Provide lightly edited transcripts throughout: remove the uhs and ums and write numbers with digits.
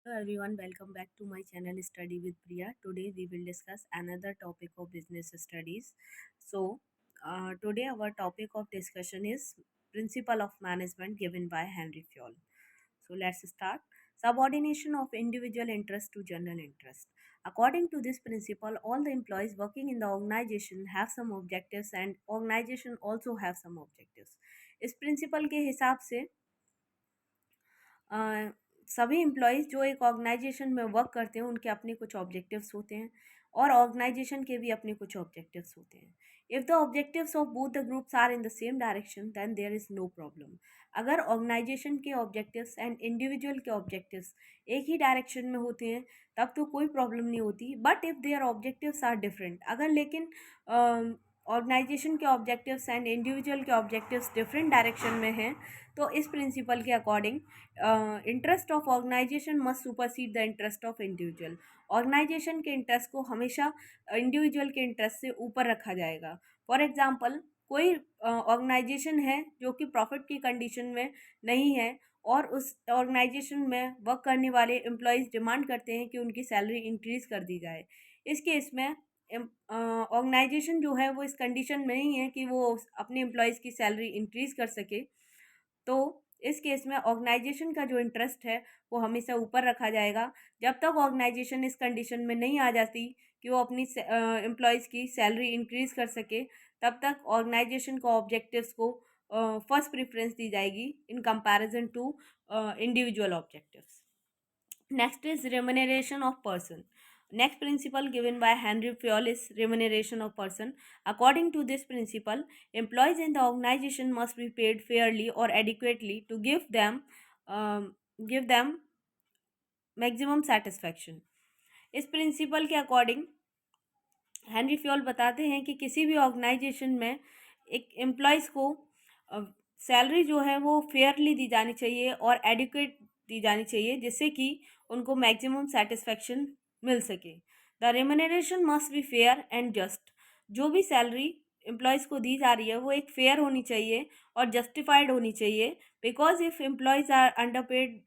Hello everyone, welcome back to my channel Study with Priya. Today we will discuss another topic of business studies. Today our topic of discussion is Principle of Management given by Henry Fayol. So let's start. Subordination of individual interest to general interest. According to this principle, all the employees working in the organization have some objectives and organization also have some objectives. इस principle के हिसाब से अ, सभी employees जो एक organisation में work करते हैं उनके अपने कुछ ऑब्जेक्टिव्स होते हैं और ऑर्गेनाइजेशन के भी अपने कुछ ऑब्जेक्टिव्स होते हैं। If the objectives of both the groups are in the same direction then there is no problem. अगर ऑर्गेनाइजेशन के ऑब्जेक्टिव्स एंड इंडिविजुअल के ऑब्जेक्टिव्स एक ही डायरेक्शन में होते हैं तब तो कोई प्रॉब्लम नहीं होती। But if their objectives are different, अगर लेकिन ऑर्गेनाइजेशन के ऑब्जेक्टिव्स एंड इंडिविजुअल के ऑब्जेक्टिव्स डिफरेंट डायरेक्शन में हैं तो इस प्रिंसिपल के according interest of organisation must supersede the interest of individual. Organisation के इंटरेस्ट को हमेशा इंडिविजुअल के इंटरेस्ट से ऊपर रखा जाएगा। फॉर एग्जांपल, कोई ऑर्गेनाइजेशन है जो कि प्रॉफिट की कंडीशन में नहीं है और उस ऑर्गेनाइजेशन में वर्क करने वाले एम्प्लॉयज़ डिमांड करते हैं कि उनकी सैलरी इंक्रीज़ कर दी जाए। इस केस में ऑर्गेनाइजेशन जो है वो इस कंडीशन में नहीं है कि वो अपने एम्प्लॉयज़ की सैलरी इंक्रीज़ कर सके। तो इस केस में ऑर्गेनाइजेशन का जो इंटरेस्ट है वो हमेशा ऊपर रखा जाएगा। जब तक ऑर्गेनाइजेशन इस कंडीशन में नहीं आ जाती कि वो अपनी एम्प्लॉयज़ की सैलरी इंक्रीज़ कर सके, तब तक ऑर्गेनाइजेशन को ऑब्जेक्टिव्स को फर्स्ट प्रेफरेंस दी जाएगी in comparison to individual objectives. Next is remuneration of person. Next principle given by Henry Fayol is remuneration of person. According to this principle, employees in the organization must be paid fairly or adequately to give them maximum satisfaction. इस principle के according Henry Fayol बताते हैं कि किसी भी organisation में एक employees को सैलरी जो है वो फेयरली दी जानी चाहिए और एडिक्वेट दी जानी चाहिए जिससे कि उनको मैक्सिमम सेटिस्फेक्शन मिल सके। The remuneration must be fair and just. जो भी सैलरी एम्प्लॉयज़ को दी जा रही है वो एक फेयर होनी चाहिए और जस्टिफाइड होनी चाहिए, because if employees are underpaid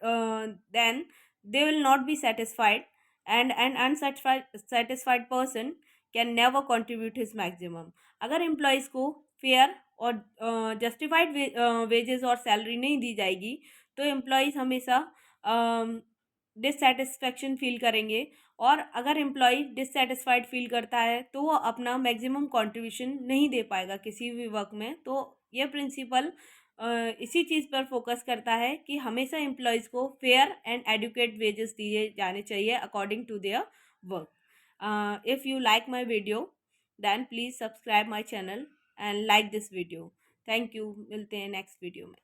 then they will not be satisfied and an unsatisfied person can never contribute his maximum. अगर एम्प्लॉयज़ को फेयर और जस्टिफाइड वेजेस और सैलरी नहीं दी जाएगी तो एम्प्लॉयज़ हमेशा डिससेटिस्फैक्शन फील करेंगे और अगर एम्प्लॉय डिससेटिस्फाइड फील करता है तो वो अपना मैक्सिमम कंट्रीब्यूशन नहीं दे पाएगा किसी भी वर्क में। तो ये प्रिंसिपल इसी चीज़ पर फोकस करता है कि हमेशा एम्प्लॉयज़ को फेयर एंड एडुकेट वेजेस दिए जाने चाहिए according to their work. If you like my video then please subscribe my channel and like this video. Thank you, मिलते हैं नेक्स्ट वीडियो में।